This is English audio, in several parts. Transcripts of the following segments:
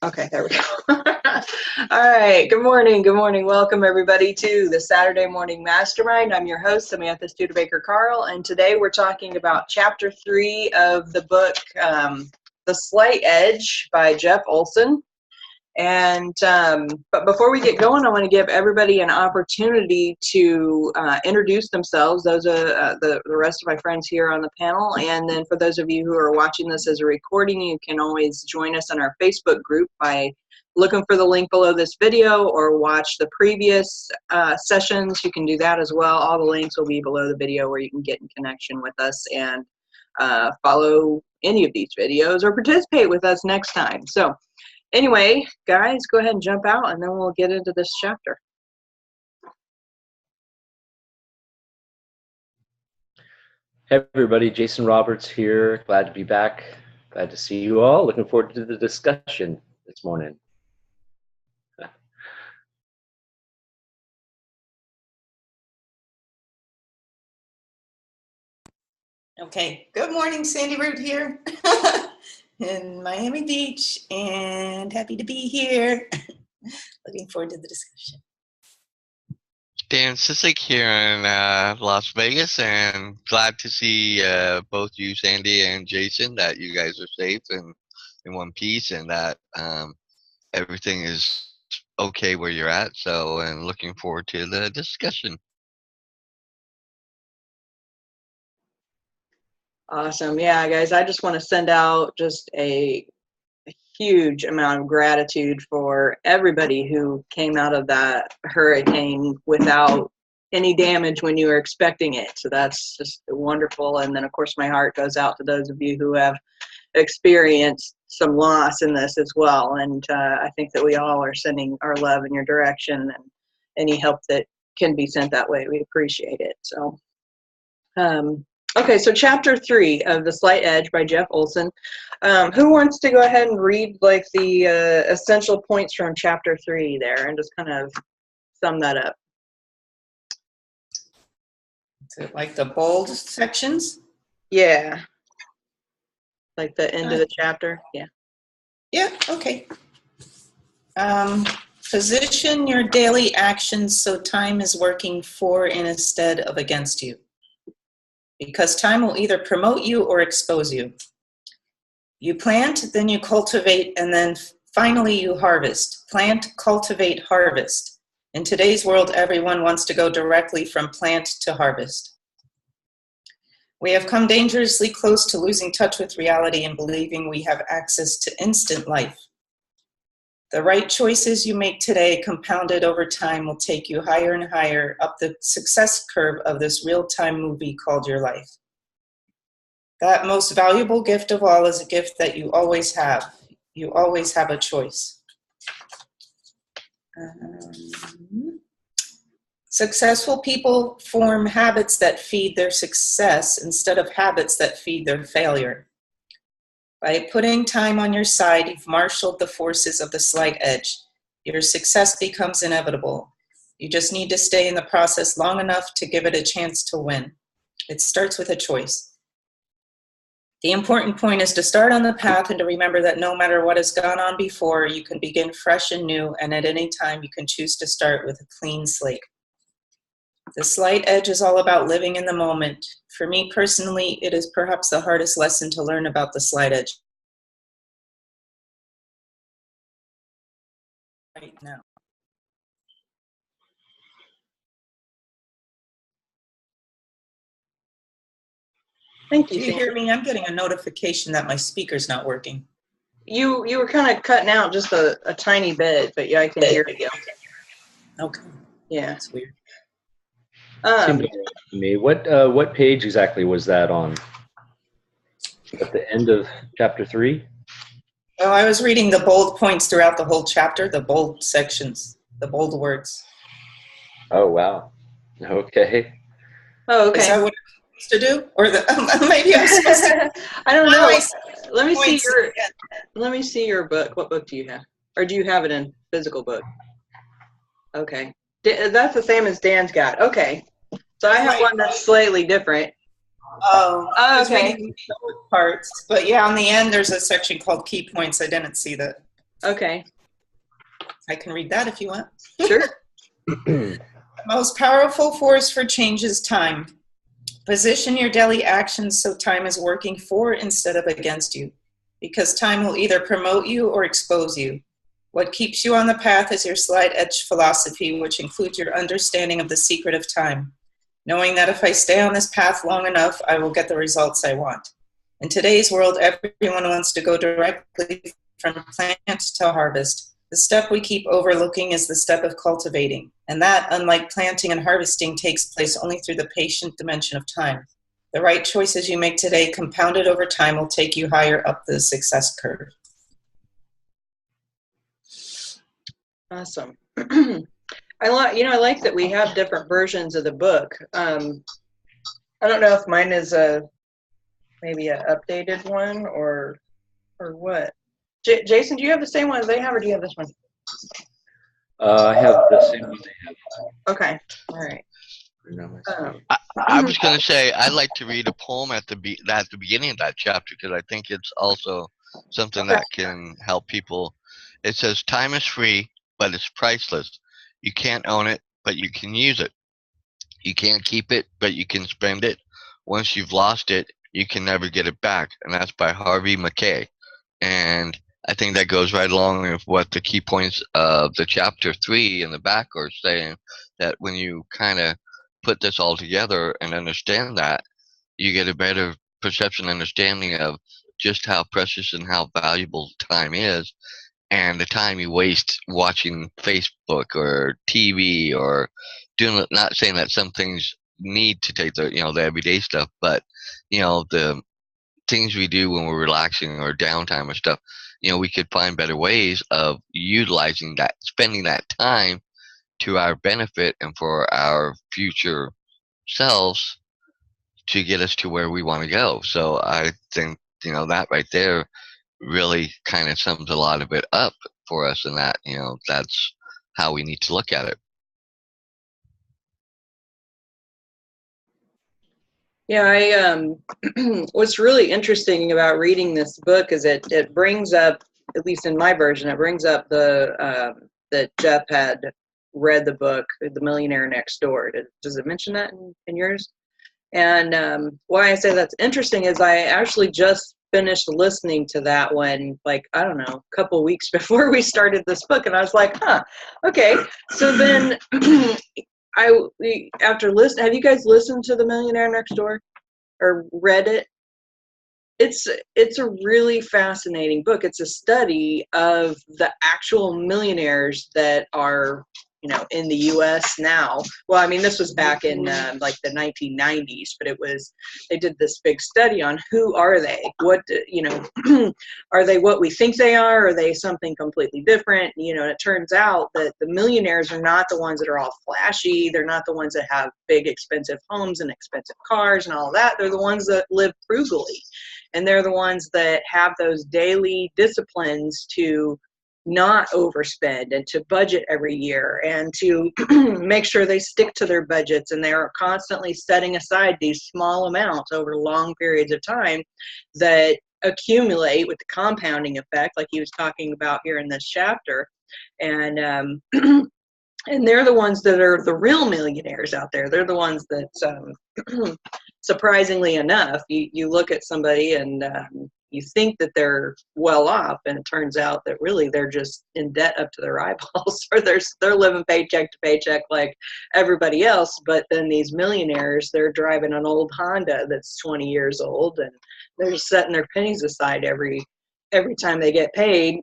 Okay, there we go. All right. Good morning. Good morning. Welcome, everybody, to the Saturday Morning Mastermind. I'm your host, Samantha Studebaker-Carl, and today we're talking about Chapter 3 of the book, The Slight Edge by Jeff Olson. And but before we get going, I want to give everybody an opportunity to introduce themselves. Those are the rest of my friends here on the panel. And then for those of you who are watching this as a recording, you can always join us on our Facebook group by looking for the link below this video or watch the previous sessions. You can do that as well. All the links will be below the video where you can get in connection with us and follow any of these videos or participate with us next time. So anyway, guys, go ahead and jump out and then we'll get into this chapter. Hey everybody, Jason Roberts here. Glad to be back. Glad to see you all. Looking forward to the discussion this morning. Okay, good morning, Sandy Root here in Miami Beach, and happy to be here. Looking forward to the discussion. Dan Sisek here in Las Vegas, and glad to see both you, Sandy, and Jason, that you guys are safe and in one piece, and that everything is okay where you're at. So, and looking forward to the discussion. Awesome. Yeah, guys, I just want to send out just a huge amount of gratitude for everybody who came out of that hurricane without any damage when you were expecting it. So that's just wonderful. And then, of course, my heart goes out to those of you who have experienced some loss in this as well. And I think that we all are sending our love in your direction, and any help that can be sent that way, we appreciate it. So, okay, so Chapter 3 of The Slight Edge by Jeff Olson. Who wants to go ahead and read like the essential points from Chapter 3 there and just kind of sum that up? Is it like the bold sections? Yeah. Like the end of the chapter? Yeah. Yeah, okay. Position your daily actions so time is working for and instead of against you, because time will either promote you or expose you. You plant, then you cultivate, and then finally you harvest. Plant, cultivate, harvest. In today's world, everyone wants to go directly from plant to harvest. We have come dangerously close to losing touch with reality and believing we have access to instant life. The right choices you make today, compounded over time, will take you higher and higher up the success curve of this real-time movie called your life. That most valuable gift of all is a gift that you always have. You always have a choice. Successful people form habits that feed their success instead of habits that feed their failure. By putting time on your side, you've marshaled the forces of the slight edge. Your success becomes inevitable. You just need to stay in the process long enough to give it a chance to win. It starts with a choice. The important point is to start on the path and to remember that no matter what has gone on before, you can begin fresh and new, and at any time you can choose to start with a clean slate. The slight edge is all about living in the moment. For me personally, it is perhaps the hardest lesson to learn about the slight edge right now. Thank you. Do you hear me? I'm getting a notification that my speaker's not working. You were kind of cutting out just a tiny bit, but yeah, I can hear you. Okay. Yeah. That's weird. Seemed to me. What page exactly was that on? At the end of Chapter 3? Oh, I was reading the bold points throughout the whole chapter, the bold sections, the bold words. Oh, wow. Okay. Oh, okay. Is that what I'm supposed to do? Or maybe I'm supposed to? I don't know. Let me see your book. What book do you have? Or do you have it in physical book? Okay. That's the same as Dan's got. Okay. So I have one that's slightly different. Oh, okay. Parts, but yeah, on the end there's a section called key points. I didn't see that. Okay. I can read that if you want. Sure. The most powerful force for change is time. Position your daily actions so time is working for instead of against you, because time will either promote you or expose you. What keeps you on the path is your slight edge philosophy, which includes your understanding of the secret of time, knowing that if I stay on this path long enough, I will get the results I want. In today's world, everyone wants to go directly from plant to harvest. The step we keep overlooking is the step of cultivating, and that, unlike planting and harvesting, takes place only through the patient dimension of time. The right choices you make today, compounded over time, will take you higher up the success curve. Awesome. I like that we have different versions of the book. I don't know if mine is maybe an updated one or what. Jason, do you have the same one they have, or do you have this one? I have the same one they have. Okay. All right. I was going to say I'd like to read a poem at the beginning of that chapter, because I think it's also something that can help people. It says, "Time is free, but it's priceless. You can't own it, but you can use it. You can't keep it, but you can spend it. Once you've lost it, you can never get it back." And that's by Harvey McKay. And I think that goes right along with what the key points of the chapter 3 in the back are saying, that when you kind of put this all together and understand that, you get a better perception, understanding of just how precious and how valuable time is, and the time you waste watching Facebook or TV or doing, not saying that some things need to take the everyday stuff, but the things we do when we're relaxing or downtime or stuff, we could find better ways of utilizing that, spending that time to our benefit and for our future selves to get us to where we want to go. So I think, that right there really kind of sums a lot of it up for us, and that, that's how we need to look at it. Yeah, what's really interesting about reading this book is it brings up, at least in my version, it brings up that Jeff had read the book, The Millionaire Next Door. Does it mention that in yours? And why I say that's interesting is I actually just finished listening to that one, like, I don't know, a couple of weeks before we started this book. And I was like, okay. So then after listening, have you guys listened to The Millionaire Next Door or read it? It's a really fascinating book. It's a study of the actual millionaires that are, in the U.S. now. Well, I mean, this was back in like the 1990s, but they did this big study on who are they? What, are they what we think they are? Are they something completely different? And it turns out that the millionaires are not the ones that are all flashy. They're not the ones that have big, expensive homes and expensive cars and all that. They're the ones that live frugally. And they're the ones that have those daily disciplines to not overspend and to budget every year and to make sure they stick to their budgets, and they're constantly setting aside these small amounts over long periods of time that accumulate with the compounding effect, like he was talking about here in this chapter. And and they're the ones that are the real millionaires out there. They're the ones that surprisingly enough, you look at somebody and you think that they're well off, and it turns out that really they're just in debt up to their eyeballs, or they're living paycheck to paycheck like everybody else. But then these millionaires, they're driving an old Honda that's 20 years old, and they're just setting their pennies aside every time they get paid,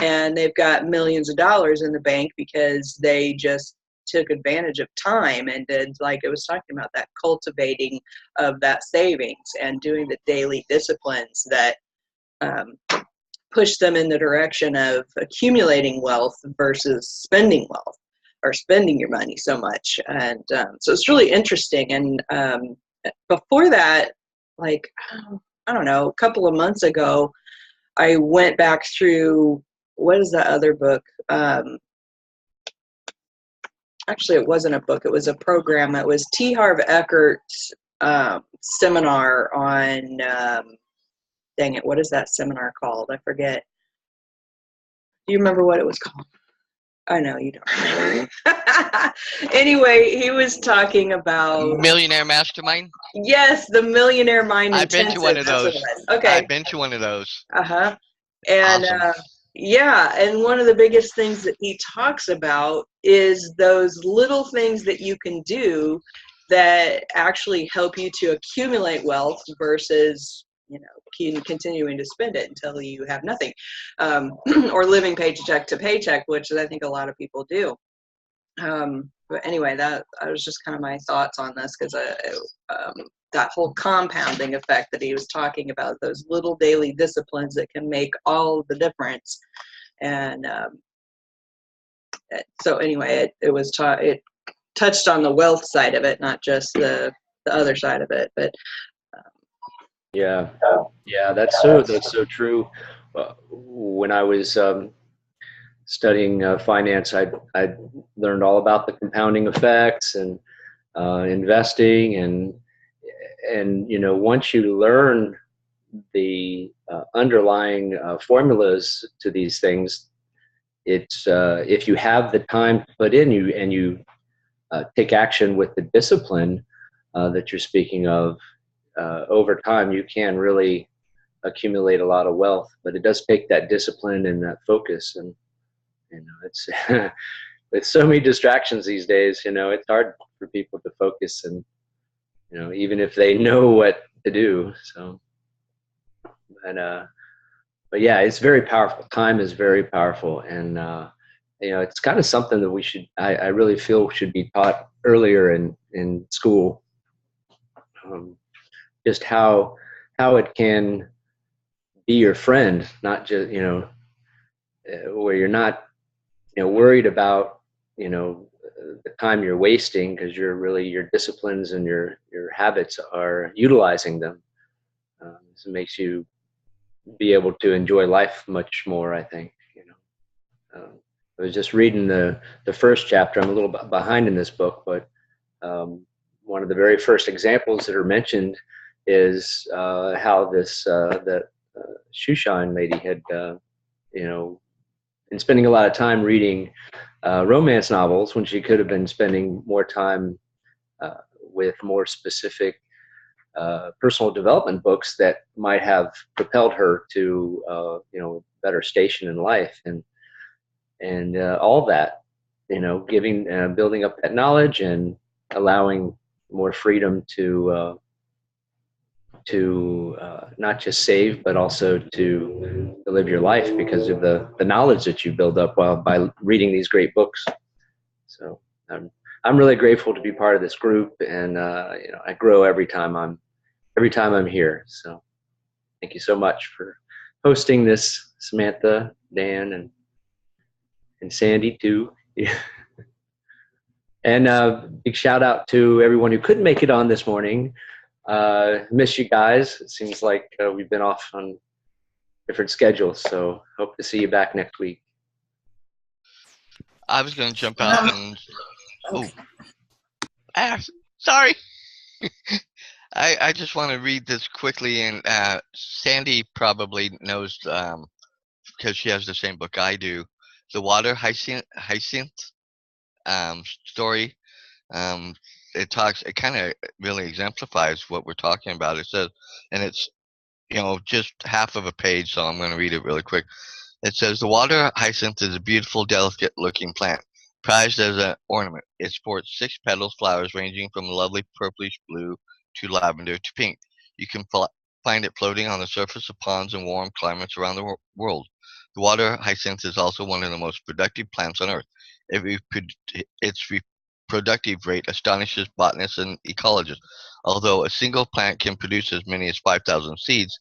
and they've got millions of dollars in the bank because they just took advantage of time and did, like it was talking about, that cultivating of that savings and doing the daily disciplines that push them in the direction of accumulating wealth versus spending wealth or spending your money so much. And so it's really interesting. And before that, like, I don't know, a couple of months ago, I went back through, what is that other book? Actually, it wasn't a book. It was a program. It was T. Harv Eckert's seminar on, dang it, what is that seminar called? I forget. Do you remember what it was called? I know you don't. Anyway, he was talking about Millionaire Mastermind. yes, the Millionaire Mind I've been to one of Intensive. That's what those. it was. Okay. I've been to one of those. Uh-huh. And Awesome. yeah, and one of the biggest things that he talks about is those little things that you can do that actually help you to accumulate wealth versus, you know, continuing to spend it until you have nothing, or living paycheck to paycheck, which I think a lot of people do. But anyway, that was just kind of my thoughts on this, because that whole compounding effect that he was talking about, those little daily disciplines that can make all the difference. And so anyway, it touched on the wealth side of it, not just the other side of it. But Yeah, that's so true. When I was studying finance, I learned all about the compounding effects and investing, and you know, once you learn the underlying formulas to these things, it's if you have the time to put in, you take action with the discipline that you're speaking of, over time you can really accumulate a lot of wealth. But it does take that discipline and that focus, and you know, it's with so many distractions these days, you know, it's hard for people to focus, and you know, even if they know what to do. So, but yeah, it's very powerful. Time is very powerful, and you know, it's kind of something that I really feel should be taught earlier in school. Just how it can be your friend, not just, you know, where you're not, you know, worried about, you know, the time you're wasting, because your disciplines and your habits are utilizing them. So it makes you be able to enjoy life much more, I think, you know. I was just reading the first chapter. I'm a little bit behind in this book, but one of the very first examples that are mentioned is how this that Shushan lady had, you know, been spending a lot of time reading romance novels when she could have been spending more time with more specific personal development books that might have propelled her to you know, better station in life, and all that, you know, giving building up that knowledge and allowing more freedom to not just save, but also to live your life because of the knowledge that you build up by reading these great books. So I'm really grateful to be part of this group, and you know, I grow every time I'm here. So thank you so much for hosting this, Samantha, Dan, and Sandy too. And big shout out to everyone who couldn't make it on this morning. Miss you guys. It seems like we've been off on different schedules, so hope to see you back next week. I was going to jump out and sorry. I just want to read this quickly, and Sandy probably knows because she has the same book I do, the water hyacinth story. It kind of really exemplifies what we're talking about. It says, and it's, you know, just half of a page, so I'm going to read it really quick. It says, the water hyacinth is a beautiful, delicate-looking plant, prized as an ornament. It sports 6 petals, flowers ranging from lovely purplish blue to lavender to pink. You can find it floating on the surface of ponds in warm climates around the world. The water hyacinth is also one of the most productive plants on Earth. Its reproductive rate astonishes botanists and ecologists. Although a single plant can produce as many as 5,000 seeds,